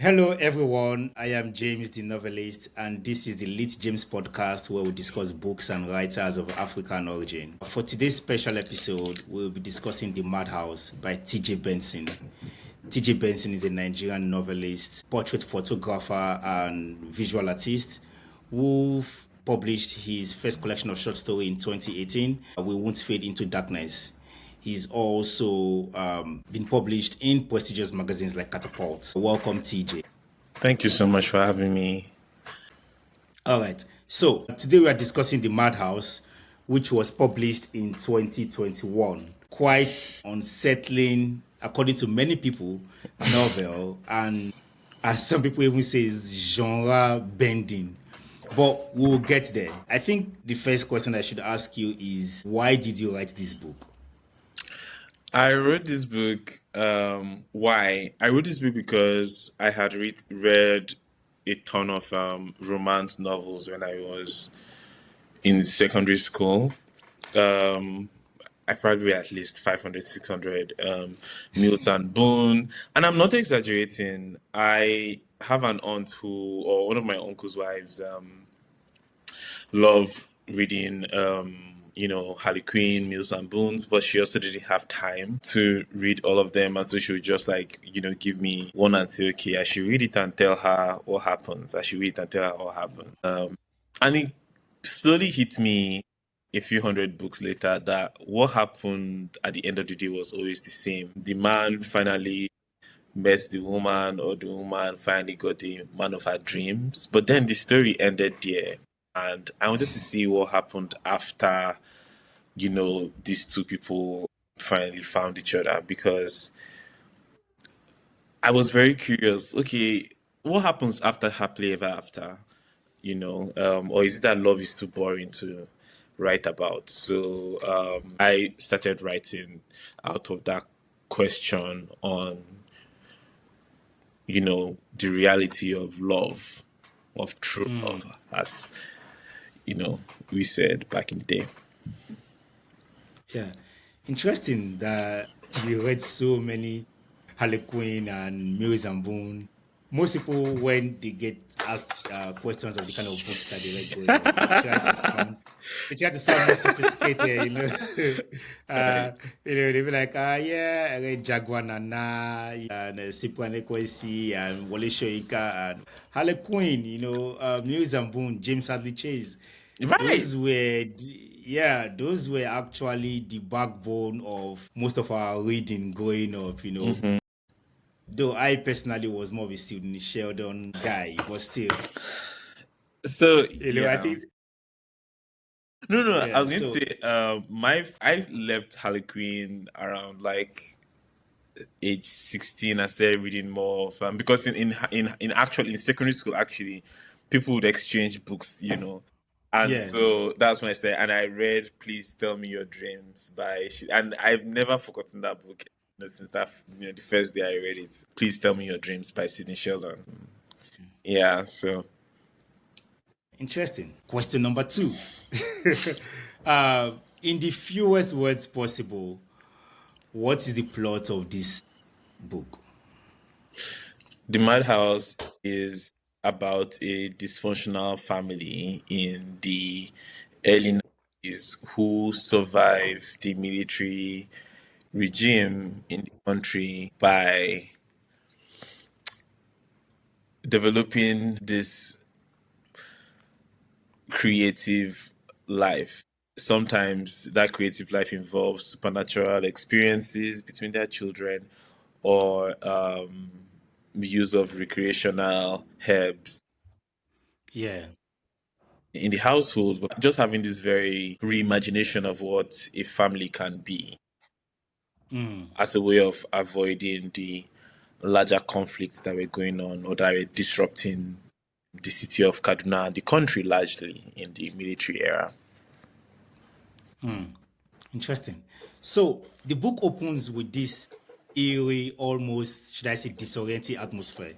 Hello, everyone. I am James, the novelist, and this is the LitJames podcast where we discuss books and writers of African origin. For today's special episode, we'll be discussing The Madhouse by T.J Benson. T.J Benson is a Nigerian novelist, portrait photographer, and visual artist who published his first collection of short story in 2018, We Won't Fade into Darkness. He's also been published in prestigious magazines like Catapult. Welcome, TJ. Thank you so much for having me. All right. So today we are discussing The Madhouse, which was published in 2021. Quite unsettling, according to many people, novel, and as some people even say, is genre bending. But we'll get there. I think the first question I should ask you is, why did you write this book? I wrote this book. Why? I wrote this book because I had read a ton of romance novels when I was in secondary school. I probably read at least 500, 600 Mills and Boone. And I'm not exaggerating. I have an aunt or one of my uncle's wives, love reading Harley Quinn, Mills and Boons, but she also didn't have time to read all of them, and so she would just give me one and say, okay, I should read it and tell her what happens. And it slowly hit me a few hundred books later that what happened at the end of the day was always the same. The man finally met the woman, or the woman finally got the man of her dreams, but then the story ended there. And I wanted to see what happened after, these two people finally found each other, because I was very curious. Okay, what happens after happily ever after? Or is it that love is too boring to write about? So I started writing out of that question on, the reality of love, of true love, as we said back in the day. Yeah. Interesting that you read so many Harlequin and Mills and Boone. Most people, when they get asked questions of the kind of books that they read growing up, they try to sound more sophisticated, they be like, yeah, I read Jaguar Nana and Sipwane Kwesi and Wole Shoika and Harlequin, Mills and Boone, James Hadley Chase. Right. Those were actually the backbone of most of our reading growing up, Though I personally was more of a Sidney Sheldon guy, but still. So I think. No. I Yeah, was going so. to say, I left Harley Quinn around age 16. I started reading more of because in secondary school, actually, people would exchange books, and Yeah. so that's when I started. And I read "Please Tell Me Your Dreams" and I've never forgotten that book, since that the first day I read it. "Please Tell Me Your Dreams" by Sidney Sheldon. Yeah, so. Interesting. Question number 2. In the fewest words possible, what is the plot of this book? The Madhouse is about a dysfunctional family in the early 90s who survived the military regime in the country by developing this creative life. Sometimes that creative life involves supernatural experiences between their children, or use of recreational herbs Yeah. in the household, but just having this very reimagination of what a family can be as a way of avoiding the larger conflicts that were going on, or that were disrupting the city of Kaduna and the country largely in the military era. Interesting. So the book opens with this eerie, almost, should I say, disorienting atmosphere.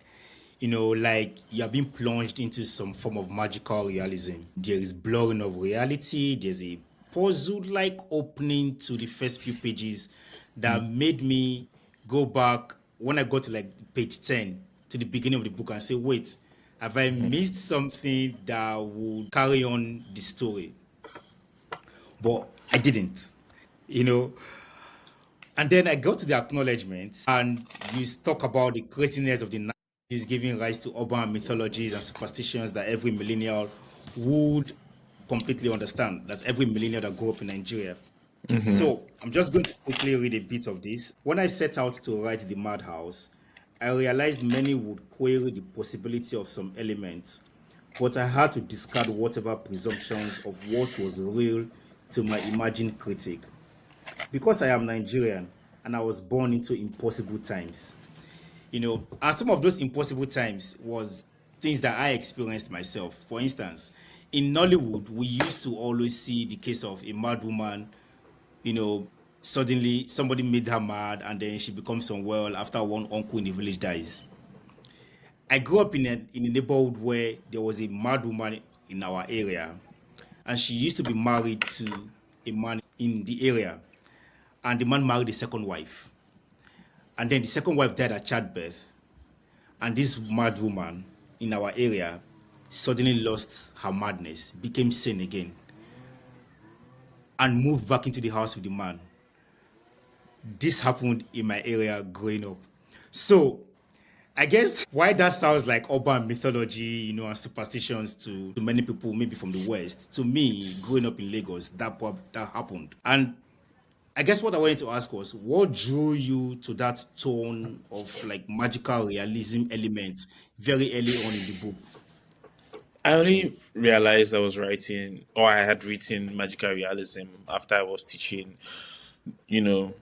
Like you are being plunged into some form of magical realism. There is blurring of reality. There's a puzzle-like opening to the first few pages that made me go back when I got to like page 10. to the beginning of the book and say, wait, have I missed something that would carry on the story? But I didn't, you know. And then I go to the acknowledgement, and you talk about the craziness of the 90s giving rise to urban mythologies and superstitions that every millennial would completely understand. That's every millennial that grew up in Nigeria. So I'm just going to quickly read a bit of this. When I set out to write The Madhouse, I realized many would query the possibility of some elements, but I had to discard whatever presumptions of what was real to my imagined critic. Because I am Nigerian and I was born into impossible times, and some of those impossible times was things that I experienced myself. For instance, in Nollywood, we used to always see the case of a mad woman, you know, suddenly somebody made her mad and then she becomes unwell after one uncle in the village dies. I grew up in a neighborhood where there was a mad woman in our area, and she used to be married to a man in the area, and the man married a second wife. And then the second wife died at childbirth, and this mad woman in our area suddenly lost her madness, became sane again, and moved back into the house with the man. This happened in my area growing up. So I guess why that sounds like urban mythology, and superstitions to many people, maybe from the West. To me, growing up in Lagos, that happened. And I guess what I wanted to ask was, what drew you to that tone of like magical realism element very early on in the book? I only realized I was writing, or I had written magical realism after I was teaching, you know,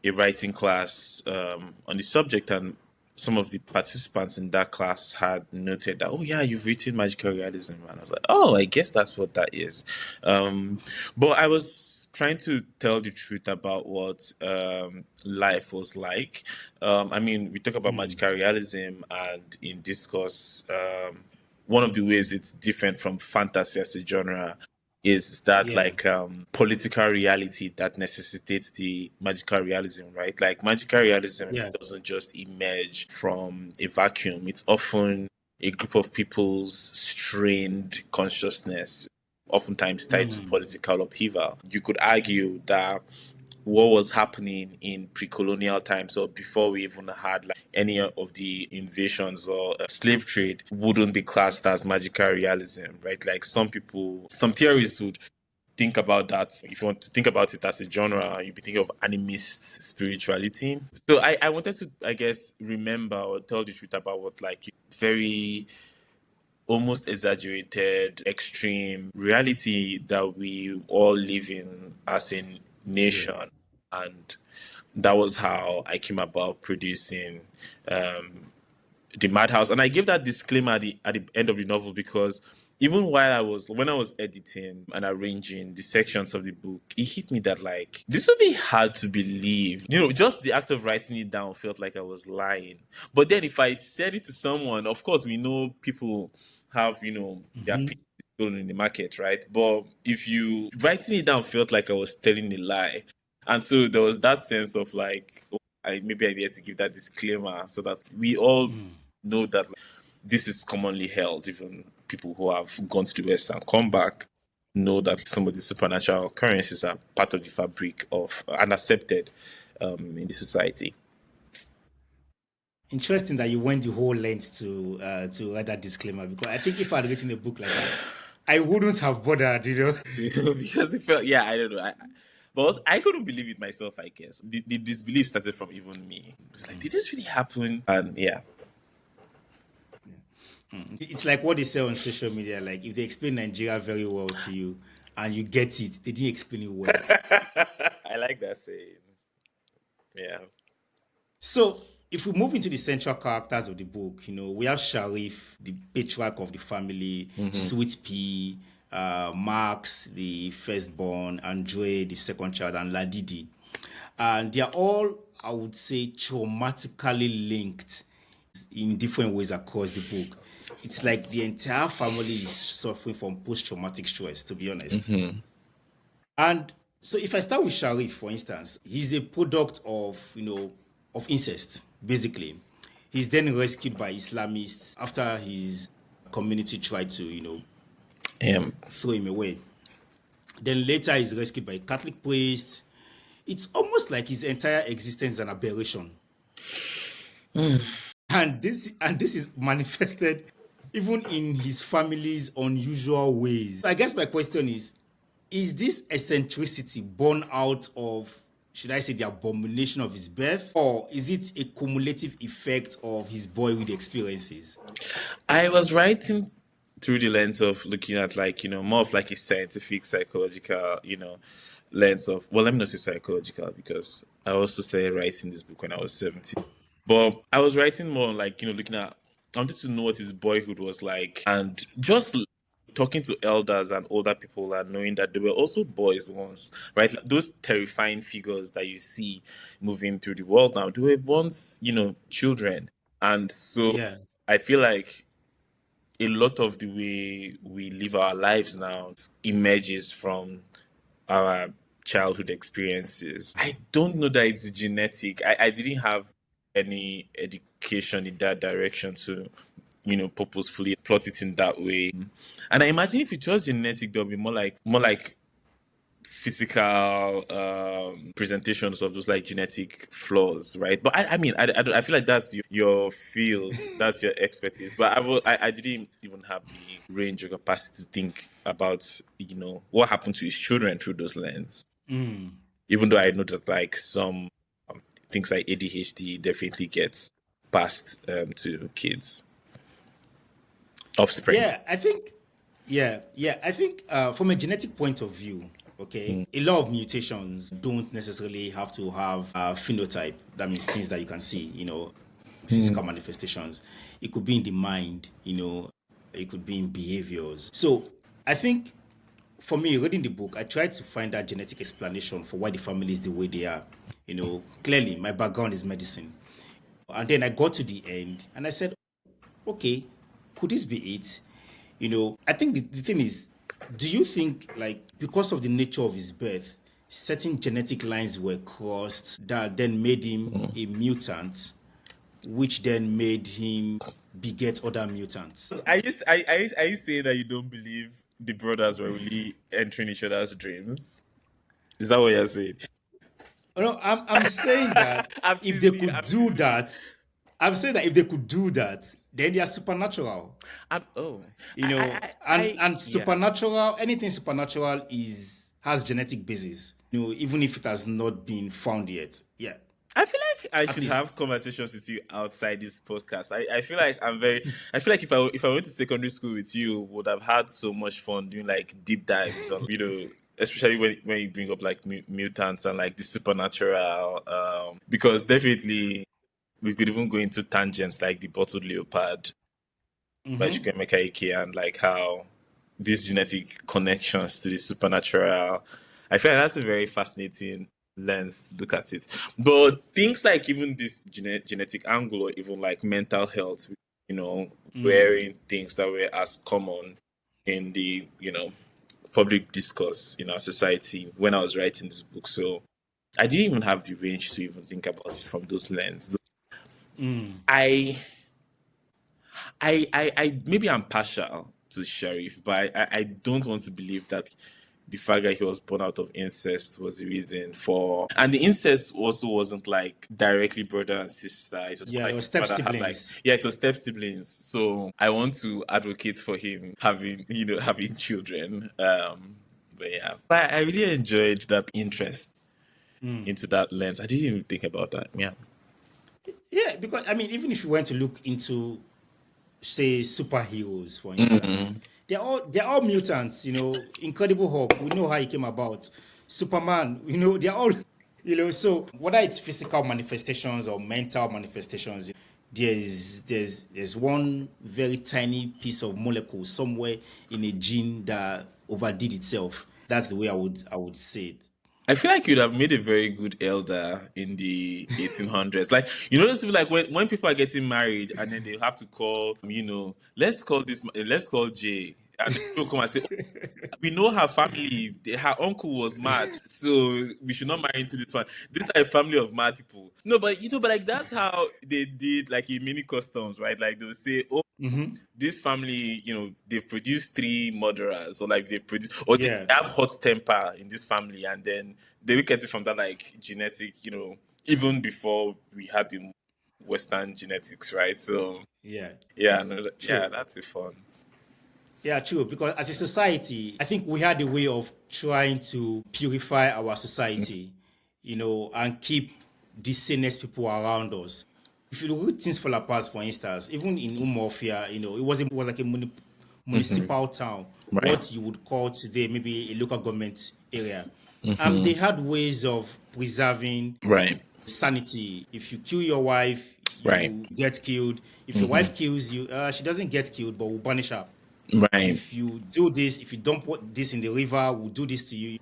a writing class on the subject, and some of the participants in that class had noted that, oh yeah, you've written magical realism, and I was like, oh, I guess that's what that is. But I was trying to tell the truth about what life was like. I mean, we talk about magical realism, and in discourse, one of the ways it's different from fantasy as a genre is that Yeah. like political reality that necessitates the magical realism, right? Like magical realism Yeah. doesn't just emerge from a vacuum. It's often a group of people's strained consciousness, oftentimes tied to political upheaval. You could argue that what was happening in pre-colonial times, or before we even had like any of the invasions or slave trade, wouldn't be classed as magical realism, right? Like some theorists would think about that. If you want to think about it as a genre, you'd be thinking of animist spirituality. So I wanted to, I guess, remember or tell the truth about what like very almost exaggerated, extreme reality that we all live in as a Yeah. nation. And that was how I came about producing the Madhouse. And I gave that disclaimer at the end of the novel because even when I was editing and arranging the sections of the book, it hit me that like this would be hard to believe. Just the act of writing it down felt like I was lying. But then if I said it to someone, of course we know people have, their pieces stolen in the market, right? But if you writing it down felt like I was telling a lie. And so there was that sense of like, oh, maybe I needed to give that disclaimer so that we all know that like, this is commonly held. Even people who have gone to the West and come back know that some of the supernatural occurrences are part of the fabric of and accepted in the society. Interesting that you went the whole length to write that disclaimer, because I think if I had written a book like that, I wouldn't have bothered. Because it felt, yeah, I don't know. But also, I couldn't believe it myself, I guess. The disbelief started from even me. It's like, did this really happen? And yeah. It's like what they say on social media. Like if they explain Nigeria very well to you and you get it, they didn't explain it well. I like that saying. Yeah. So if we move into the central characters of the book, we have Sharif, the patriarch of the family, Sweet Pea, Max, the firstborn, Andre, the second child, and Ladidi. And they are all, I would say, traumatically linked in different ways across the book. It's like the entire family is suffering from post-traumatic stress, to be honest. And so if I start with Sharif, for instance, he's a product of, of incest, basically. He's then rescued by Islamists after his community tried to, throw him away. Then later he's rescued by a Catholic priest. It's almost like his entire existence is an aberration. And this is manifested even in his family's unusual ways. I guess my question is this eccentricity born out of, should I say, the abomination of his birth, or is it a cumulative effect of his boyhood experiences? I was writing through the lens of looking at more of like a scientific, psychological, lens of, well, let me not say psychological because I also started writing this book when I was 17. But I was writing more like, looking at, I wanted to know what his boyhood was like, and just talking to elders and older people and knowing that they were also boys once, right? Like those terrifying figures that you see moving through the world now, they were once, children. And so Yeah. I feel like a lot of the way we live our lives now emerges from our childhood experiences. I don't know that it's genetic. I didn't have any education in that direction to, purposefully plot it in that way. And I imagine if it was genetic, there'll be more like physical presentations of those like genetic flaws, right? But I mean, I feel like that's your field, that's your expertise. But I didn't even have the range or capacity to think about, what happened to his children through those lens. Even though I know that like some things like ADHD definitely gets passed to kids, offspring. Yeah, I think, from a genetic point of view, okay, a lot of mutations don't necessarily have to have a phenotype. That means things that you can see, physical manifestations. It could be in the mind, it could be in behaviors. So I think for me, reading the book, I tried to find that genetic explanation for why the family is the way they are. Clearly my background is medicine. And then I got to the end and I said, okay, could this be it? I think the thing is, do you think, like, because of the nature of his birth, certain genetic lines were crossed that then made him a mutant, which then made him beget other mutants? Are you saying that you don't believe the brothers were really entering each other's dreams? Is that what you're saying? No, I'm saying that I'm if they teasing you, could I'm do teasing that, I'm saying that if they could do that, then they are supernatural. oh, And yeah. supernatural, anything supernatural has genetic basis. Even if it has not been found yet. Yeah. I feel like I should least- have conversations with you outside this podcast. I feel like I feel like if I went to secondary school with you, would have had so much fun doing like deep dives on, especially when you bring up like mutants and like the supernatural. Because definitely we could even go into tangents like the bottled leopard by Chukwemeka Ike and like how these genetic connections to the supernatural. I feel like that's a very fascinating lens to look at it. But things like even this genetic angle or even like mental health, wearing things that were as common in the, public discourse in our society when I was writing this book. So I didn't even have the range to even think about it from those lenses. I maybe I'm partial to Sheriff, but I don't want to believe that the fact that he was born out of incest was the reason for, and the incest also wasn't like directly brother and sister. It was more like it was his step father had siblings. it was step siblings. So I want to advocate for him having having children. But yeah, but I really enjoyed that interest into that lens. I didn't even think about that. Yeah. Yeah, because I mean, even if you went to look into, say, superheroes, for instance, they're all mutants. Incredible Hulk, we know how he came about. Superman, they're all, So whether it's physical manifestations or mental manifestations, there's one very tiny piece of molecule somewhere in a gene that overdid itself. That's the way I would say it. I feel like you'd have made a very good elder in the 1800s. Like, those people, like when people are getting married and then they have to call, let's call Jay And people come and say, we know her family. Her uncle was mad, so we should not marry into this one. These are a family of mad people. No, but but like that's how they did, like in many customs, right? Like they'll say, oh, this family, they've produced three murderers, or like they've produced, or they Yeah, have hot temper in this family, and then they look at it from that like genetic, even before we had the Western genetics, right? So yeah, yeah, no, yeah, true. that's a fun. Yeah, true. Because as a society, I think we had a way of trying to purify our society, and keep the sanest people around us. If you look at things fall apart, for instance, even in Umofia, it was like a municipal town, Right, what you would call today maybe a local government area. They had ways of preserving right, sanity. If you kill your wife, right, you get killed. If your wife kills you, she doesn't get killed, but we'll punish her. right. If you do this, if you don't put this in the river, we'll do this to you.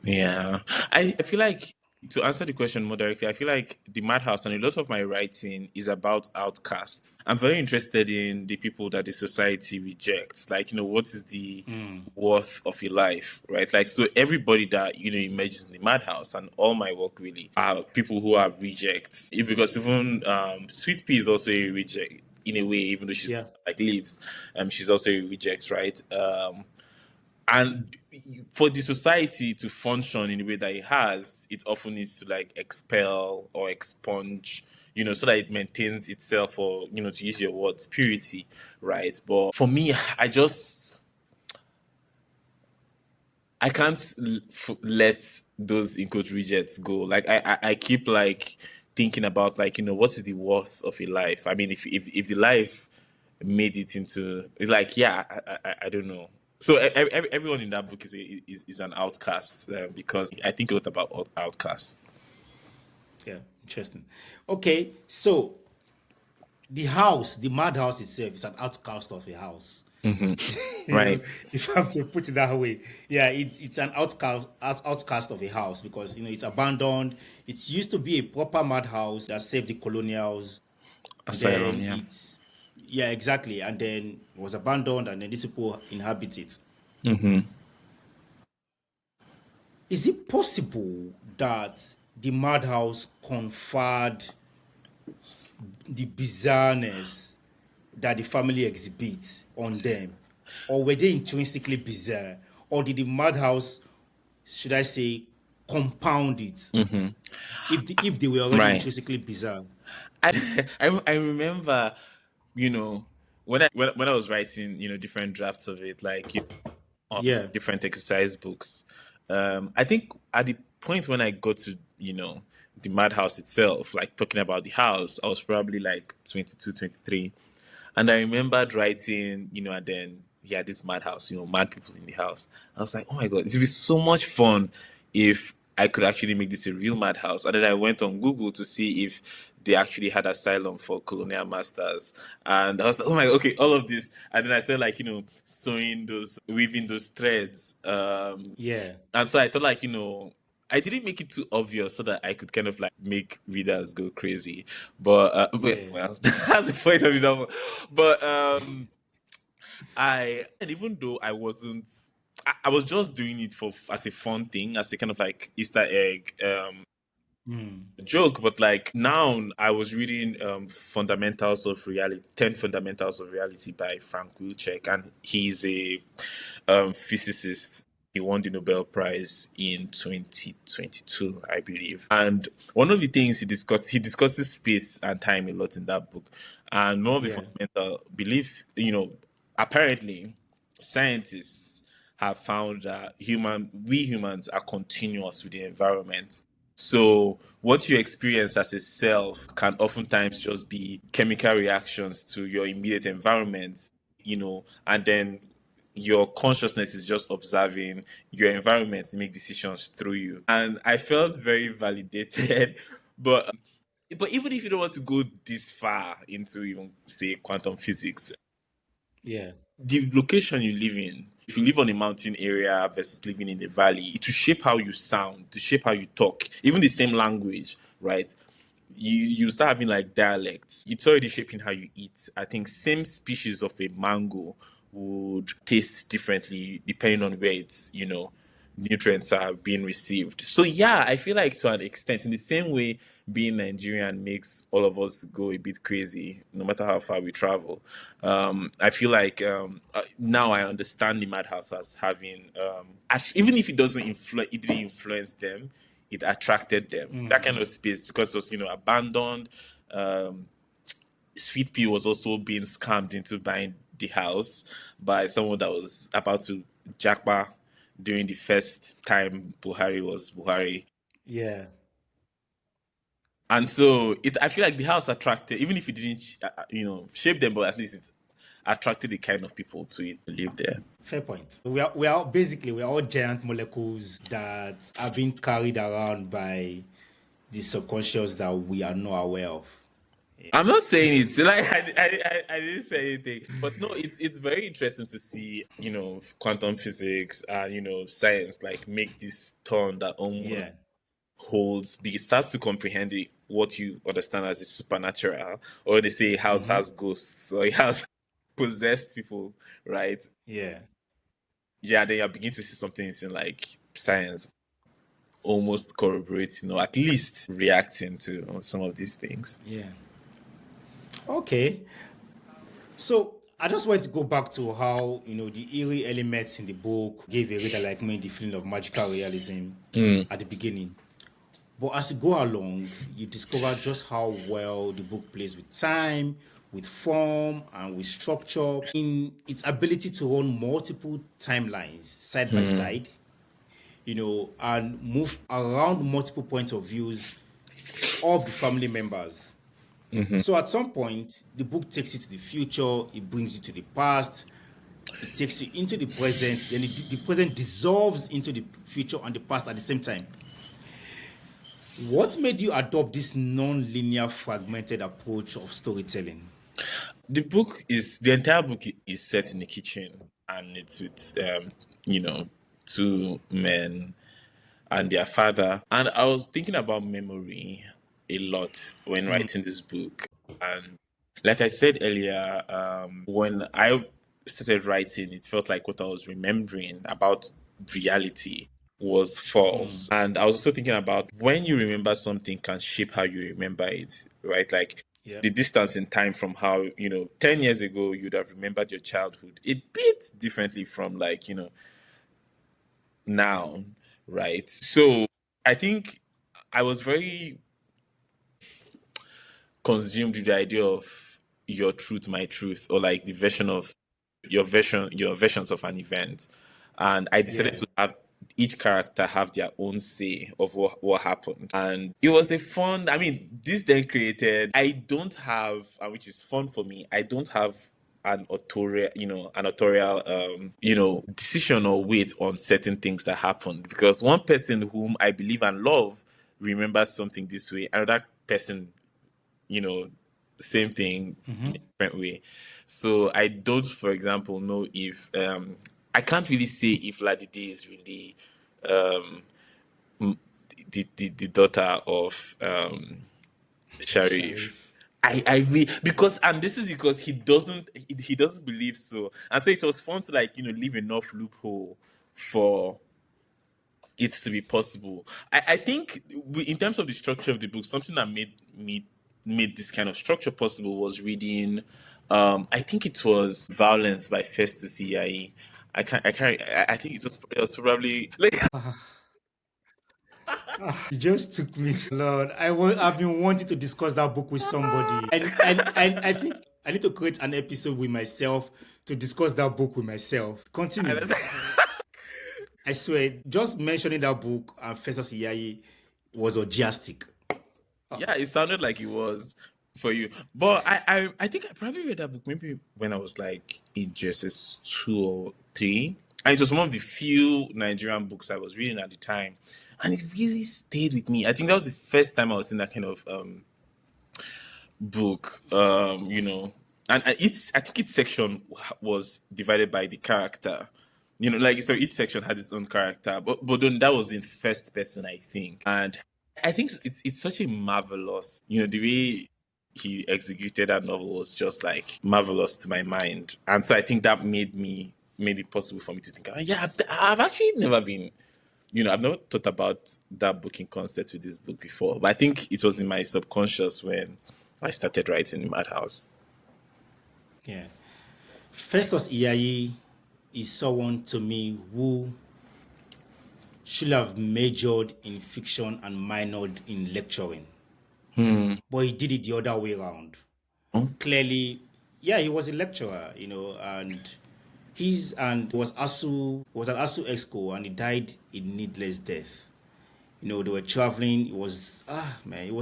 Yeah. I feel like, to answer the question more directly, I feel like the Madhouse and a lot of my writing is about outcasts. I'm very interested in the people that the society rejects. Like, what is the worth of a life, right? Like, so everybody that, emerges in the Madhouse, and all my work really are people who are rejects. Because even Sweet Pea is also a reject in a way, even though she's Yeah. like leaves, she's also a reject, right? And for the society to function in the way that it has, it often needs to like expel or expunge, so that it maintains itself, or to use your words, purity, right? But for me, I can't let those in quote rejects go. Like I keep like thinking about, like, what is the worth of a life? I mean, if the life made it into, like, yeah, I don't know. So everyone in that book is an outcast, because I think a lot about outcasts. Yeah, interesting. Okay, so the madhouse itself is an outcast of a house. Right. If I have to put it that way, yeah, it's an outcast of a house because it's abandoned. It used to be a proper madhouse that saved the colonials, and Asylum, then yeah. yeah, exactly, and then it was abandoned, and then these people inhabit it. Is it possible that the madhouse conferred the bizarreness that the family exhibits on them, or were they intrinsically bizarre, or did the madhouse, should I say, compound it if they were already Right. intrinsically bizarre? I remember, when I was writing, different drafts of it, like, on Yeah, different exercise books. I think at the point when I got to, the Madhouse itself, like talking about the house, I was probably like 22, 23. And I remembered writing, and then, yeah, this Madhouse, mad people in the house. I was like, oh my God, it would be so much fun if I could actually make this a real Madhouse. And then I went on Google to see if they actually had asylum for colonial masters. And I was like, oh my God, okay, all of this. And then I started, like, weaving those threads. yeah, And so I thought, like, I didn't make it too obvious so that I could kind of like make readers go crazy. But yeah, well, that's the point of the novel. But and even though I was just doing it for as a fun thing, as a kind of like Easter egg joke. But like now, I was reading Fundamentals of Reality, 10 Fundamentals of Reality by Frank Wilczek, and he's a physicist. He won the Nobel Prize in 2022, I believe. And one of the things he discusses space and time a lot in that book. And one of the yeah, fundamental beliefs, apparently scientists have found that we humans are continuous with the environment. So what you experience as a self can oftentimes just be chemical reactions to your immediate environment, and then your consciousness is just observing your environment to make decisions through you. And I felt very validated. But even if you don't want to go this far into, even say, quantum physics, yeah, the location you live in, if you live on a mountain area versus living in a valley, it will shape how you sound, to shape how you talk, even the same language, right? you start having like dialects. It's already shaping how you eat. I think same species of a mango would taste differently depending on where it's, nutrients are being received. So yeah, I feel like to an extent, in the same way being Nigerian makes all of us go a bit crazy, no matter how far we travel. I feel like now I understand the Madhouse as having, even if it didn't influence them, it attracted them. That kind of space because it was, abandoned. Um, Sweet Pea was also being scammed into buying the house by someone that was about to jackpot during the first time Buhari was Buhari. Yeah. And so I feel like the house attracted, even if it didn't, shape them, but at least it attracted the kind of people to live there. Fair point. We are all giant molecules that are being carried around by the subconscious that we are not aware of. I'm not saying it like I didn't say anything, but no, it's very interesting to see quantum physics and science like make this turn that almost Yeah. holds it starts to comprehend what you understand as the supernatural, or they say a house has ghosts or a house possessed people, right? Yeah. Yeah, then you begin to see something in like science almost corroborating or at least reacting to some of these things. Yeah. Okay. So I just want to go back to how, the eerie elements in the book gave a reader like me the feeling of magical realism at the beginning. But as you go along, you discover just how well the book plays with time, with form, and with structure in its ability to run multiple timelines side by side, and move around multiple points of views of the family members. So at some point, the book takes you to the future, it brings you to the past, it takes you into the present, then the present dissolves into the future and the past at the same time. What made you adopt this non-linear fragmented approach of storytelling? The entire book is set in the kitchen, and it's with two men and their father. And I was thinking about memory a lot when writing this book. And like I said earlier, when I started writing, it felt like what I was remembering about reality was false. And I was also thinking about when you remember something can shape how you remember it, right? Like Yeah. the distance in time from how, 10 years ago, you'd have remembered your childhood a bit differently from like, now, right? So I think I was very consumed with the idea of your truth, my truth, or like the version of your versions of an event. And I decided Yeah. to have each character have their own say of what happened. And it was a fun, this then created, I don't have, which is fun for me, I don't have an authorial, decision or weight on certain things that happened, because one person whom I believe and love remembers something this way, another person, same thing in a different way. So I don't, for example, know if I can't really say if Ladidi is really the daughter of Sharif. Sharif. Because, and this is because he doesn't believe so, and so it was fun to like leave enough loophole for it to be possible. I think in terms of the structure of the book, something that made this kind of structure possible was reading. I think it was Violence by Festus Iyayi. I think it was probably like You just took me, Lord. I've been wanting to discuss that book with somebody, and I think I need to create an episode with myself to discuss that book with myself. Continue. I swear, just mentioning that book and Festus Iyayi was orgiastic. yeah, it sounded like it was for you. But I think I probably read that book maybe when I was like in JSS 2 or 3. And it was one of the few Nigerian books I was reading at the time. And it really stayed with me. I think that was the first time I was in that kind of book. And I think each section was divided by the character. Like so each section had its own character. But then that was in first person, I think. And I think it's such a marvelous, the way he executed that novel was just like marvelous to my mind, and so I think that made it possible for me to think, yeah, I've actually never been, I've never thought about that booking concept with this book before, but I think it was in my subconscious when I started writing Madhouse. Yeah. Festus Iyayi is someone to me who should have majored in fiction and minored in lecturing. But he did it the other way around. Clearly, yeah, he was a lecturer, and was an ASU exco, and he died a needless death. They were traveling. It was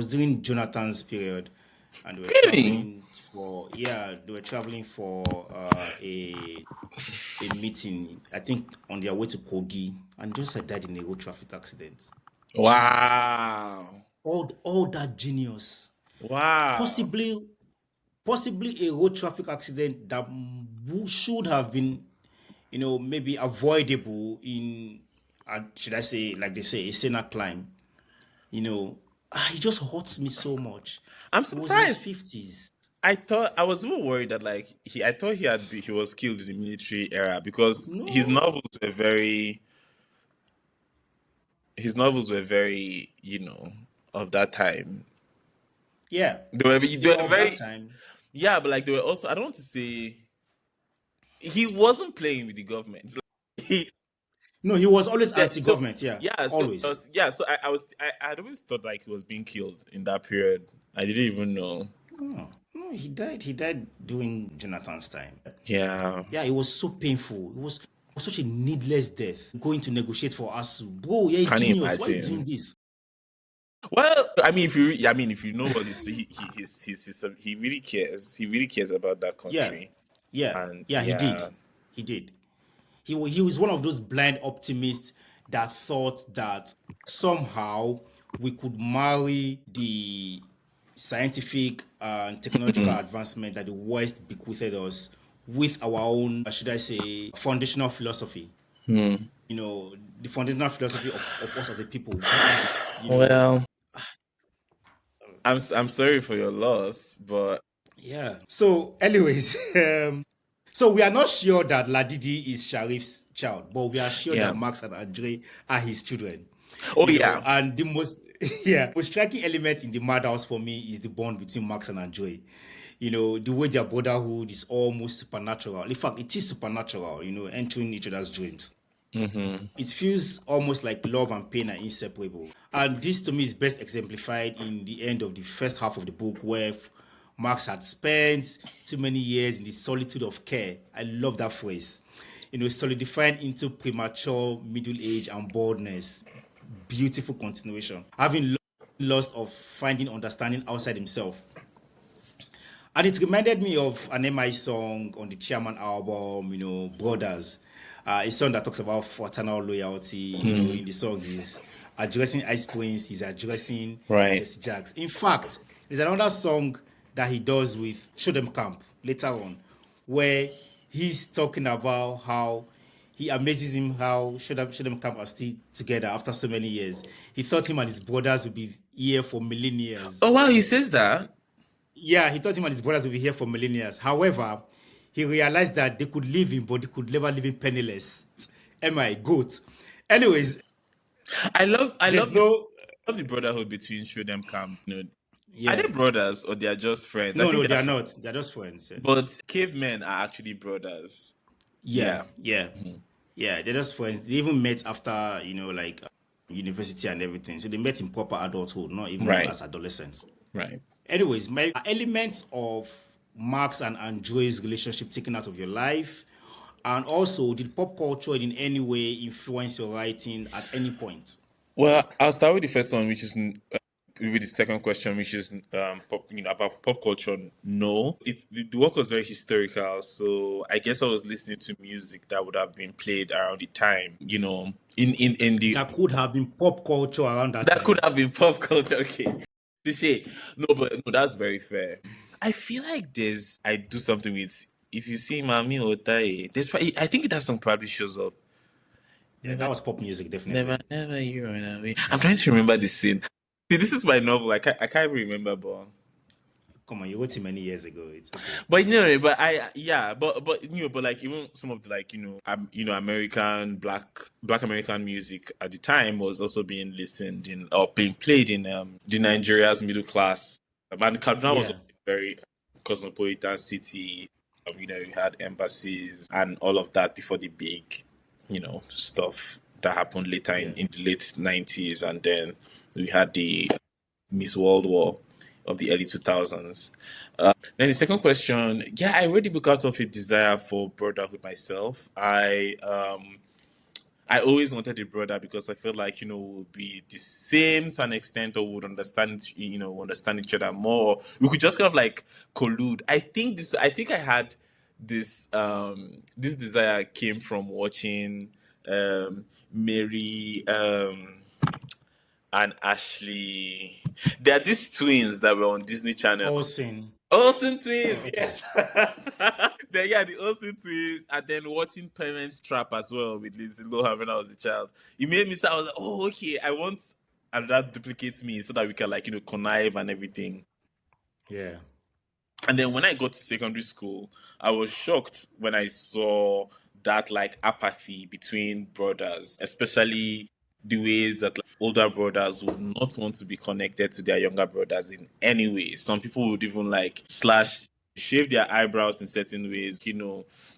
during Jonathan's period, and Really? they were traveling for a meeting. I think on their way to Kogi, and just had died in a road traffic accident. Jesus, Wow. all that genius, Wow. possibly a road traffic accident that should have been, maybe avoidable in, should I say, like they say, a Senna climb. He just hurts me so much. I'm He was in his surprised. 50s. I was even worried that like I thought he was killed in the military era because No. his novels were very, of that time. Yeah. They They were were of that very, time. yeah, but like they were also, I don't want to say he wasn't playing with the government. Like, No, he was always yeah, so anti-government. Yeah, yeah, always. so I'd always thought like he was being killed in that period. I didn't even know. No, he died. He died during Jonathan's time. Yeah. Yeah, it was so painful. It was such a needless death. Going to negotiate for ASU. Bro, you're a Can you genius. Why are you doing imagine? this? Well, if you know what this, he really cares. He really cares about that Yeah, country, yeah, and yeah, he did. yeah, He did. He was one of those blind optimists that thought that somehow we could marry the scientific and technological advancement that the West bequeathed us with our own, should I say, foundational philosophy. The foundational philosophy of us as a people. You know, well, I'm sorry for your loss, but yeah. So, anyways, so we are not sure that Ladidi is Sharif's child, but we are sure that yeah. Max and Andre are his children. Oh yeah, And the most yeah, most striking element in the Madhouse for me is the bond between Max and Andre. The way their brotherhood is almost supernatural. In fact, it is supernatural, entering each other's dreams. It feels almost like love and pain are inseparable. And this to me is best exemplified in the end of the first half of the book, where Max had spent too many years in the solitude of care. I love that phrase. Solidified into premature middle age and baldness. Beautiful continuation. Having lost of finding understanding outside himself. And it reminded me of an MI song on the Chairman album, Brothers. A song that talks about fraternal loyalty. In the song, he's addressing Ice Prince, he's addressing right. Jesse Jacks. In fact, there's another song that he does with Show Them Camp later on, where he's talking about how he amazes him how Show Them Camp are still together after so many years. He thought him and his brothers would be here for millennia. Oh wow, he says that. Yeah, he thought him and his brothers would be here for millennia. However, he realized that they could live him, but they could never live him penniless. Am I goat? Anyways, I love there's no. the brotherhood between Show Them Camp. Are Yeah. they brothers or they are just friends? I No, think no, they they're are not. They're just friends. but cavemen are actually brothers. Yeah, Yeah. yeah, yeah. They're just friends. They even met after, university and everything. So they met in proper adulthood, not even Right. as adolescents. Right. Anyways, my elements of Max and Andre's relationship taken out of your life, and also did pop culture in any way influence your writing at any point? Well, I'll start with the first one, which is with the second question, which is about pop culture. No, the work was very historical, so I guess I was listening to music that would have been played around the time. In the That could have been pop culture around that that time. could have been pop culture. Okay, touche. No, but no, that's very fair. I feel like I do something with if you see Mami Otaye. I think that song probably shows up. Yeah, that was pop music, definitely. Never you run away. I'm trying to remember the scene. See, this is my novel. I can't remember, but Come on, you wrote it many years ago. It's okay. but like even some of the like American black American music at the time was also being listened in or being played in the Nigeria's middle class. And Kaduna was a Yeah, very cosmopolitan city. You had embassies and all of that before the big, stuff that happened later yeah. in the late 90s, and then we had the Miss World War of the early 2000s. Then the second question, yeah, I read the book out of a desire for brotherhood myself. I always wanted a brother because I felt like we'd be the same to an extent, or would understand each other more. We could just kind of like collude. I think I had this desire came from watching Mary and Ashley. There are these twins that were on Disney Channel. Olsen. Olsen twins, Oh, okay. yes. The Olsen twins, and then watching Parents Trap as well with Lindsay Lohan when I was a child. It made me say, I was like, oh, okay, I want another duplicate me so that we can connive and everything. Yeah. And then when I got to secondary school, I was shocked when I saw that like apathy between brothers, especially the ways that like, older brothers would not want to be connected to their younger brothers in any way. Some people would even like shave their eyebrows in certain ways,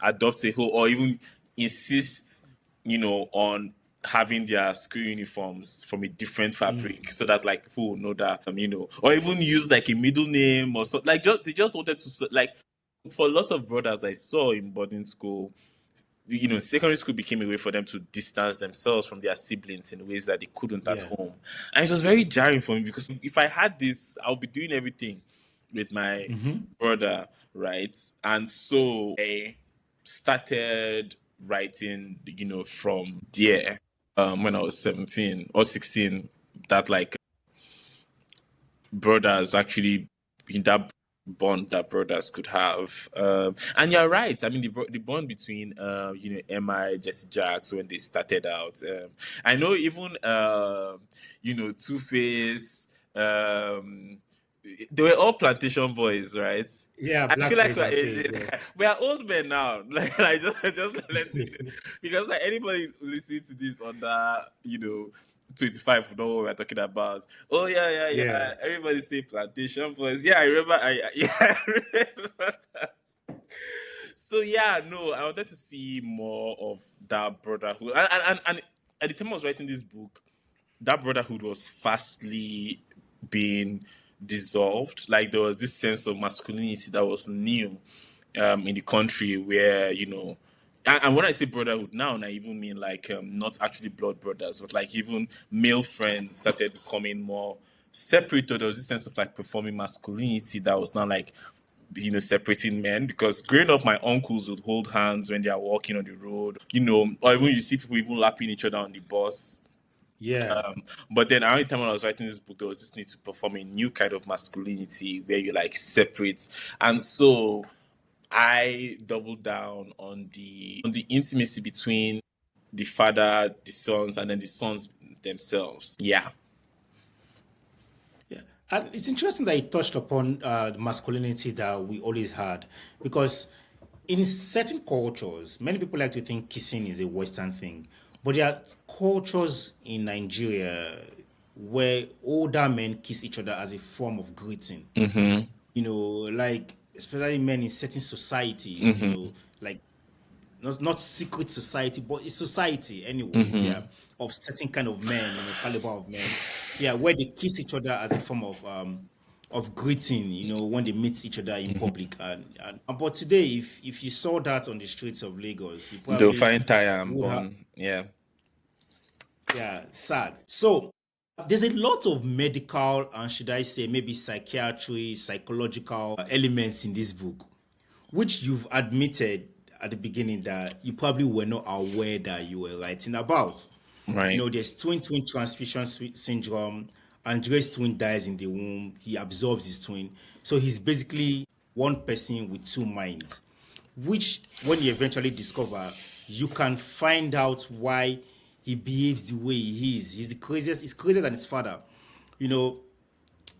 adopt a whole, or even insist, on having their school uniforms from a different fabric so that like people will know that or even use like a middle name or so like they just wanted to like for lots of brothers I saw in boarding school, secondary school became a way for them to distance themselves from their siblings in ways that they couldn't at Yeah. home. And it was very jarring for me because if I had this, I'll be doing everything with my brother, right? And so I started writing, from there when I was 17 or 16, that like brothers actually in that bond that brothers could have. And you're right. I mean, the bond between, Emma, Jesse Jacks when they started out. I know even, Two Face. They were all plantation boys, right? Yeah, I feel like blackface and face, yeah. we are old men now. Like I just let you because like anybody listening to this on that 25 would know what we're talking about. Oh Yeah. yeah. Everybody say plantation boys. Yeah, I remember. I remember that. So yeah, no, I wanted to see more of that brotherhood, and at the time I was writing this book, that brotherhood was fastly being dissolved. Like there was this sense of masculinity that was new in the country where, and when I say brotherhood now, I even mean like not actually blood brothers, but like even male friends started becoming more separate. Or there was this sense of like performing masculinity that was not like separating men, because growing up my uncles would hold hands when they are walking on the road, or even you see people even lapping each other on the bus. Yeah. But then around the time when I was writing this book, there was this need to perform a new kind of masculinity where you like separate. And so I doubled down on the intimacy between the father, the sons, and then the sons themselves. Yeah. Yeah. And it's interesting that you touched upon the masculinity that we always had, because in certain cultures, many people like to think kissing is a Western thing, but there are cultures in Nigeria where older men kiss each other as a form of greeting. Like especially men in certain societies, like not secret society, but it's society anyways, yeah, of certain kind of men, caliber of men, yeah, where they kiss each other as a form of greeting, when they meet each other in public, and but today, if you saw that on the streets of Lagos, you They'll probably find Taya and would have, Bon. Yeah. yeah, sad. So there's a lot of medical and should I say maybe psychiatry, psychological elements in this book, which you've admitted at the beginning that you probably were not aware that you were writing about. Right. There's twin transfusion syndrome. Andre's twin dies in the womb. He absorbs his twin. So he's basically one person with two minds, which when you eventually discover, you can find out why he behaves the way he is. He's the craziest. He's crazier than his father.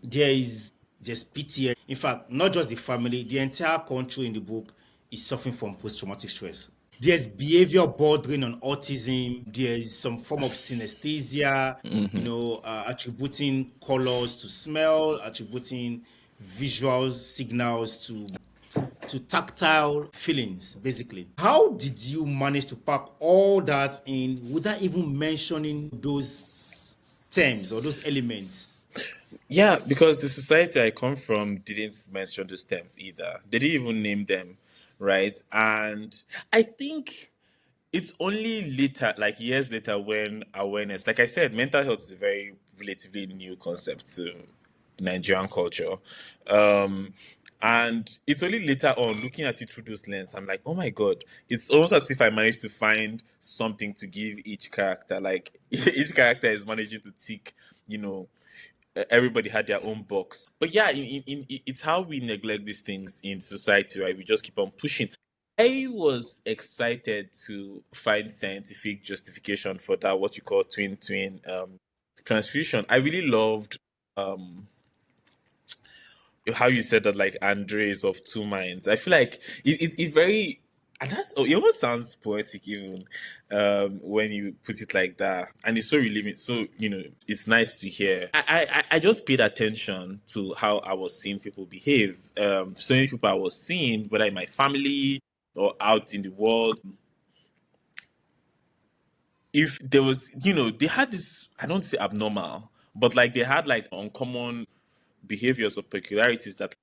there is just PTSD. In fact, not just the family, the entire country in the book is suffering from post-traumatic stress. There's behavior bordering on autism. There is some form of synesthesia, attributing colors to smell, attributing visual signals to tactile feelings, basically. How did you manage to pack all that in without even mentioning those terms or those elements? Yeah, because the society I come from didn't mention those terms either. They didn't even name them, right? And I think it's only later, like years later, when awareness, like I said, mental health is a very relatively new concept to Nigerian culture. Um, and it's only later on, looking at it through those lens, I'm like, oh my God, it's almost as if I managed to find something to give each character. Like each character is managing to tick, you know, everybody had their own box. But yeah, it's how we neglect these things in society, right? We just keep on pushing. I was excited to find scientific justification for that, what you call twin transfusion. I really loved um how you said that, like Andre is of two minds. I feel like it very, and that's, oh, it almost sounds poetic even when you put it like that, and it's so relieving. So it's nice to hear. I just paid attention to how I was seeing people behave. So many people I was seeing, whether in my family or out in the world. If there was, they had this, I don't say abnormal, but like they had like uncommon behaviors or peculiarities that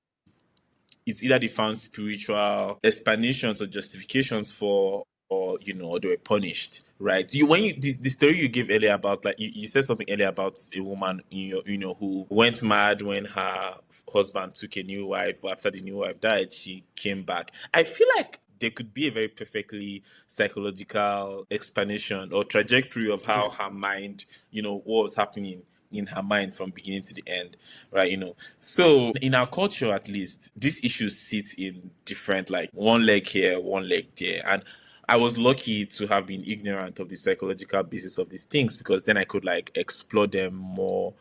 it's either they found spiritual explanations or justifications for, or or they were punished, right? The story you gave earlier about, like you said something earlier about a woman who went mad when her husband took a new wife, but after the new wife died she came back. I feel like there could be a very perfectly psychological explanation or trajectory of how Yeah. her mind, what was happening in her mind from beginning to the end, right? So in our culture, at least, these issues sit in different, like one leg here, one leg there. And I was lucky to have been ignorant of the psychological basis of these things, because then I could like explore them more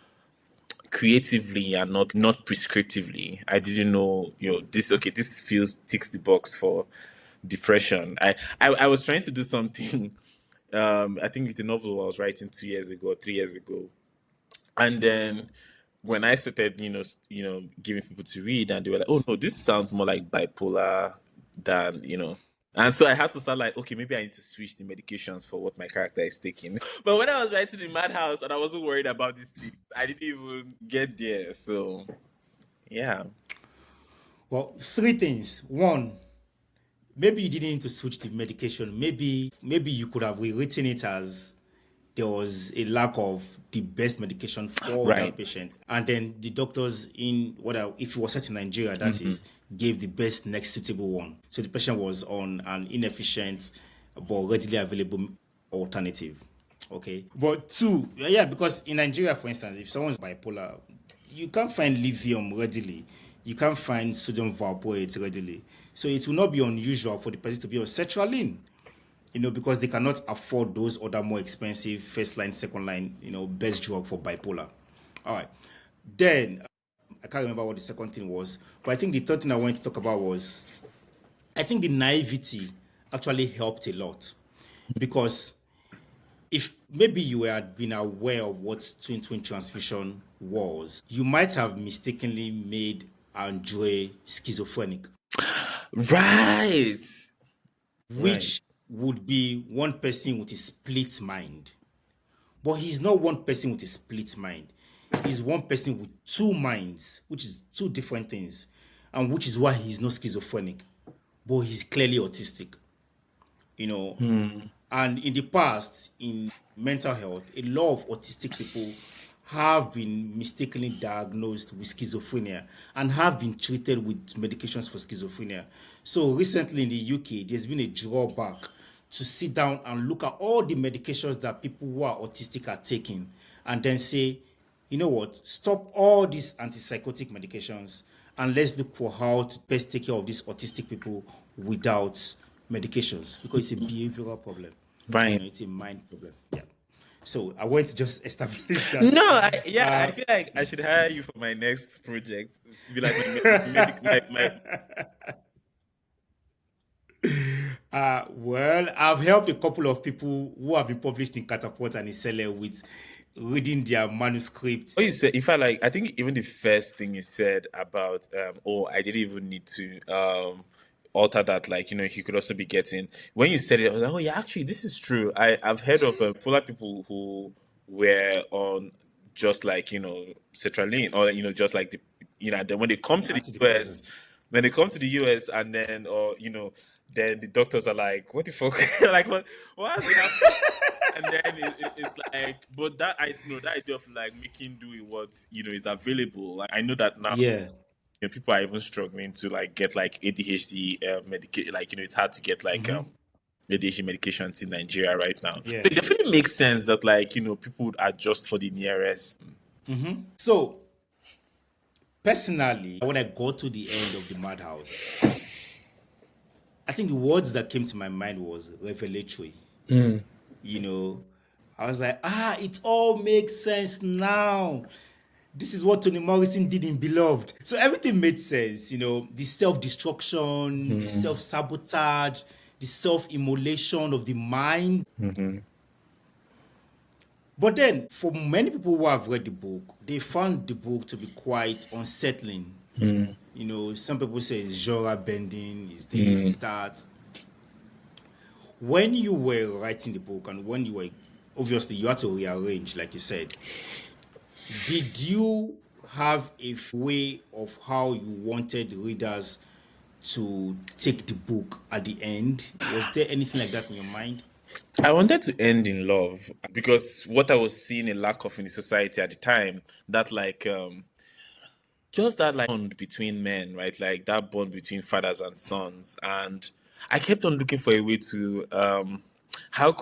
creatively and not prescriptively. I didn't know, this feels ticks the box for depression. I was trying to do something I think with the novel I was writing 2 years ago, 3 years ago. And then when I started, giving people to read, and they were like, "Oh no, this sounds more like bipolar than." And so I had to start like, okay, maybe I need to switch the medications for what my character is taking. But when I was writing in Madhouse and I wasn't worried about this thing, I didn't even get there. So yeah, Well, three things. One, maybe you didn't need to switch the medication. Maybe you could have rewritten it as there was a lack of the best medication for right. that patient, and then the doctors in if it was set in Nigeria, that is, gave the best next suitable one. So the patient was on an inefficient but readily available alternative. Okay, but two, yeah, because in Nigeria, for instance, if someone's bipolar, you can't find lithium readily. You can't find sodium valproate readily. So it will not be unusual for the person to be on sertraline, because they cannot afford those other more expensive first line, second line, best drug for bipolar. All right. Then I can't remember what the second thing was, but I think the third thing I wanted to talk about was, I think the naivety actually helped a lot, because if maybe you had been aware of what twin transfusion was, you might have mistakenly made Andre schizophrenic, Right. Right. which would be one person with a split mind. But he's not one person with a split mind. He's one person with two minds, which is two different things, and which is why he's not schizophrenic, but he's clearly autistic. You know, and in the past, in mental health, a lot of autistic people have been mistakenly diagnosed with schizophrenia and have been treated with medications for schizophrenia. So recently in the UK, there's been a drawback to sit down and look at all the medications that people who are autistic are taking, and then say, you know what, stop all these antipsychotic medications and let's look for how to best take care of these autistic people without medications, because it's a behavioral problem. Right. It's a mind problem. Yeah. So I want to just establish that. No, I feel like I should hire you for my next project to be like my Well, I've helped a couple of people who have been published in Catapult and Isele with reading their manuscripts. what you said. In fact, like I think even the first thing you said about oh, I didn't even need to alter that, like, he could also be getting, when you said it, I was like, oh yeah, actually this is true. I've heard of polar people who were on just like, sertraline, or just like the, then when they come to the US, when they come to the US, and then, or then the doctors are like, what the fuck, like what has happened? And then it's like, but that, that idea of like making do with what is available. Like I know that now. Yeah. People are even struggling to like get like ADHD medication. Like it's hard to get like ADHD medications in Nigeria right now. Yeah. So it definitely makes sense that like people would adjust for the nearest. So, personally, when I got to the end of the Madhouse, I think the words that came to my mind was revelatory. I was like, it all makes sense now. This is what Toni Morrison did in Beloved. So everything made sense, the self-destruction, the self-sabotage, the self-immolation of the mind. But then, for many people who have read the book, they found the book to be quite unsettling. Some people say it's genre bending, is this, is that. When you were writing the book, and when you were, obviously you had to rearrange, like you said, did you have a way of how you wanted readers to take the book at the end? Was there anything like that in your mind? I wanted to end in love, because what I was seeing a lack of in the society at the time, that like just that like bond between men, right? Like that bond between fathers and sons. And I kept on looking for a way to how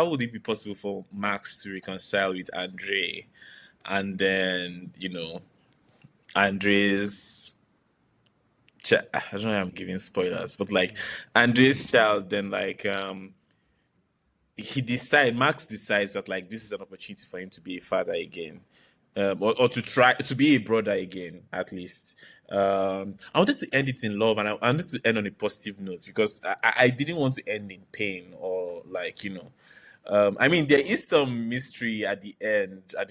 would it be possible for Max to reconcile with Andre, and then Andre's I don't know if I'm giving spoilers, but like Andre's child, then like Max decides that like this is an opportunity for him to be a father again, or to try to be a brother again, at least. I wanted to end it in love, and I wanted to end on a positive note, because I didn't want to end in pain, or like I mean, there is some mystery at the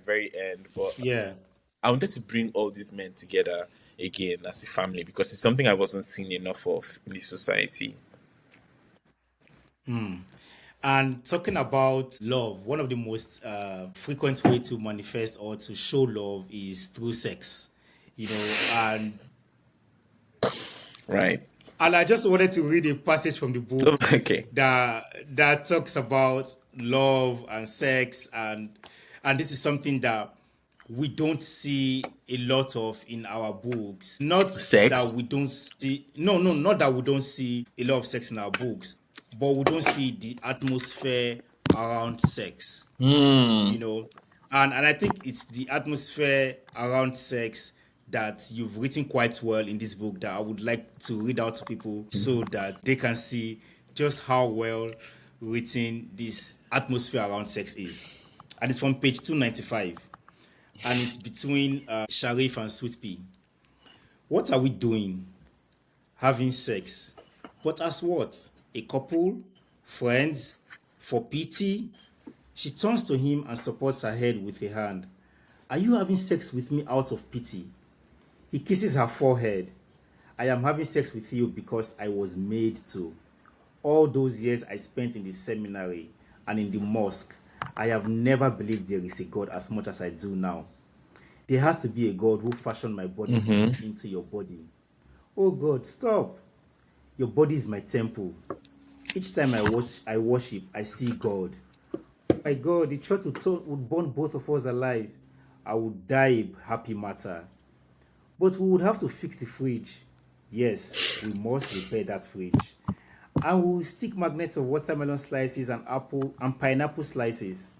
very end, but Yeah. I wanted to bring all these men together again as a family, because it's something I wasn't seeing enough of in the society. And talking about love, one of the most frequent way to manifest or to show love is through sex, and Right. And I just wanted to read a passage from the book Okay. that talks about love and sex, and this is something that we don't see a lot of in our books. Not Sex? that we don't see not that we don't see a lot of sex in our books, but we don't see the atmosphere around sex. And I think it's the atmosphere around sex that you've written quite well in this book that I would like to read out to people so that they can see just how well written this atmosphere around sex is. And it's from page 295. And it's between Sharif and Sweet Pea. What are we doing? Having sex. But as what? A couple? Friends? For pity? She turns to him and supports her head with a hand. Are you having sex with me out of pity? He kisses her forehead. I am having sex with you because I was made to. All those years I spent in the seminary and in the mosque, I have never believed there is a God as much as I do now. There has to be a God who fashioned my body into your body. Oh God, stop. Your body is my temple. Each time I worship, I see God. My God, the church would burn both of us alive. I would die a happy martyr. But we would have to fix the fridge. Yes, we must repair that fridge. And we will stick magnets of watermelon slices and apple and pineapple slices.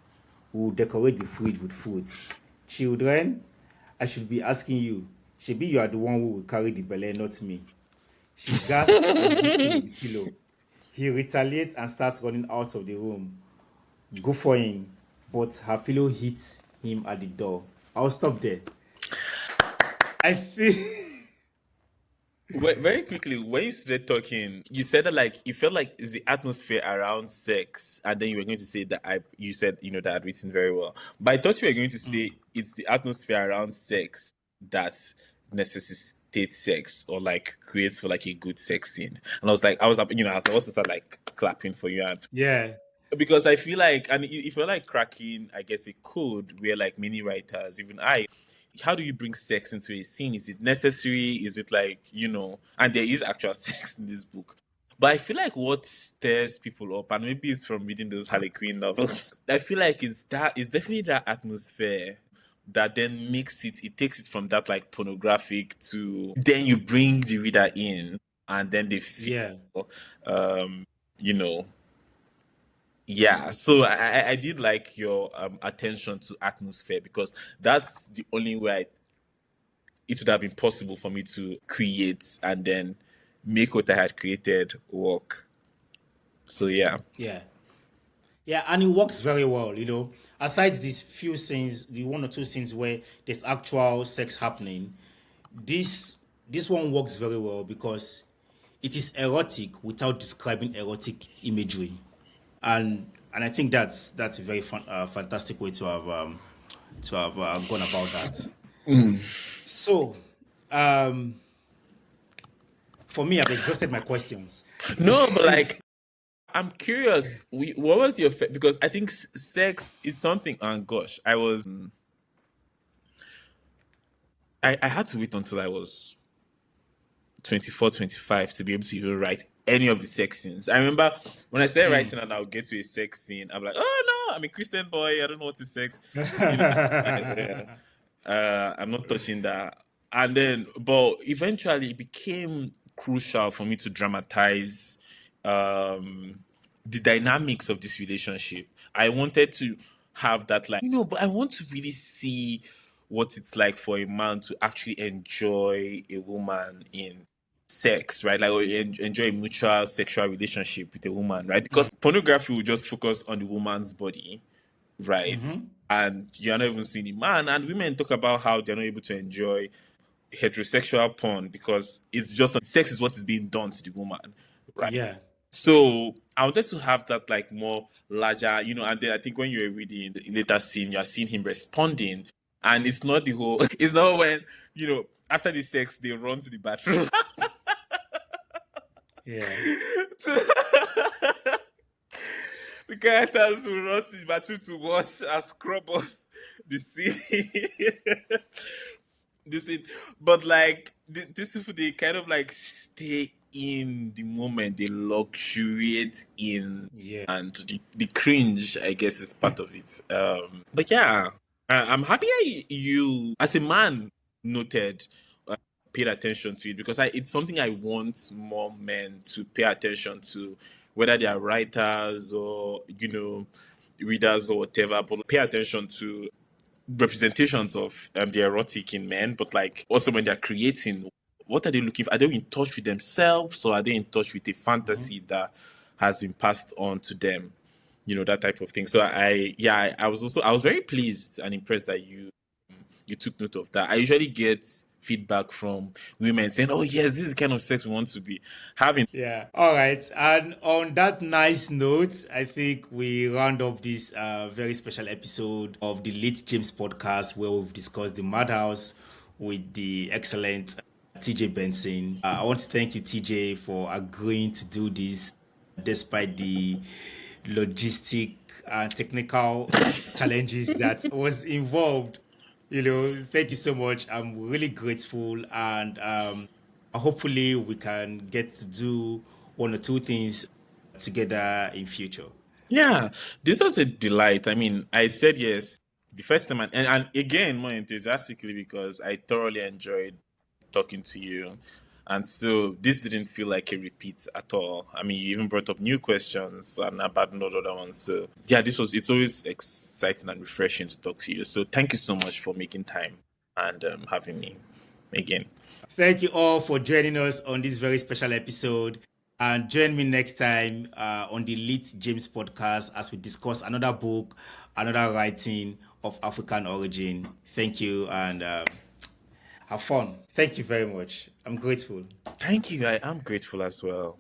We will decorate the fridge with fruits. Children, I should be asking you. Shebi, you are the one who will carry the belly, not me. She gasps and hits him with the pillow. He retaliates and starts running out of the room. Go for him. but her pillow hit him at the door. I'll stop there. I feel Very quickly, when you started talking, you said that like you felt like it's the atmosphere around sex, and then you were going to say that you said that I'd written very well, but I thought you were going to say it's the atmosphere around sex that necessitates sex or like creates for like a good sex scene. And I was about to start like clapping for you, and yeah, because I feel like, and it felt like cracking, I guess, a code where like many writers, even I, how do you bring sex into a scene? Is it necessary? Is it like, and there is actual sex in this book. But I feel like what stirs people up, and maybe it's from reading those Harley Quinn novels, I feel like it's definitely that atmosphere that then it takes it from that like pornographic to then you bring the reader in and then they feel, yeah, you know, yeah, so I did like your attention to atmosphere because that's the only way it would have been possible for me to create and then make what I had created work. So yeah. yeah. Yeah, and it works very well, Aside these few scenes, the one or two scenes where there's actual sex happening, this this one works very well because it is erotic without describing erotic imagery, and I think that's a very fantastic way to have gone about that. So, um, for me, I've exhausted my questions. No, but like I'm curious. What was your because I think sex is something. And gosh, I had to wait until I was 24, 25 to be able to even write any of the sex scenes. I remember when I started writing and I'll get to a sex scene, I'm like, oh no, I'm a Christian boy. I don't know what is sex. I'm not touching that. And then, but eventually it became crucial for me to dramatize the dynamics of this relationship. I wanted to have that, like, but I want to really see what it's like for a man to actually enjoy a woman in sex, right? Like, or enjoy a mutual sexual relationship with a woman, right? Because pornography will just focus on the woman's body, right? And you're not even seeing the man. And women talk about how they're not able to enjoy heterosexual porn because it's just sex is what is being done to the woman, right? Yeah, So I wanted to have that like more larger, and then I think when you were reading the later scene, you are seeing him responding. And it's not the whole it's not when, after the sex they run to the bathroom. yeah, The characters will run to the bathroom to wash and scrub off the scene. This is, but like these people, they kind of like stay in the moment, they luxuriate in, yeah. and the cringe, I guess, is part of it. But yeah, I'm happy you, as a man, noted, paid attention to it because it's something I want more men to pay attention to, whether they are writers or readers or whatever, but pay attention to representations of the erotic in men, but like also when they're creating, what are they looking for? Are they in touch with themselves or are they in touch with a fantasy that has been passed on to them? That type of thing. So I was very pleased and impressed that you took note of that. I usually get feedback from women saying, "Oh yes, this is the kind of sex we want to be having." Yeah. All right. And on that nice note, I think we round off this very special episode of the LitJames podcast where we've discussed the Madhouse with the excellent T.J Benson. I want to thank you, TJ, for agreeing to do this despite the logistic and technical challenges that was involved. Thank you so much. I'm really grateful, and hopefully we can get to do one or two things together in future. Yeah, this was a delight. I mean, I said yes the first time, and again more enthusiastically because I thoroughly enjoyed talking to you. And so this didn't feel like a repeat at all. I mean, you even brought up new questions and abandoned other ones. So yeah, it's always exciting and refreshing to talk to you. So thank you so much for making time and having me again. Thank you all for joining us on this very special episode. And join me next time on the LitJames podcast as we discuss another book, another writing of African origin. Thank you and have fun. Thank you very much. I'm grateful. Thank you. I am grateful as well.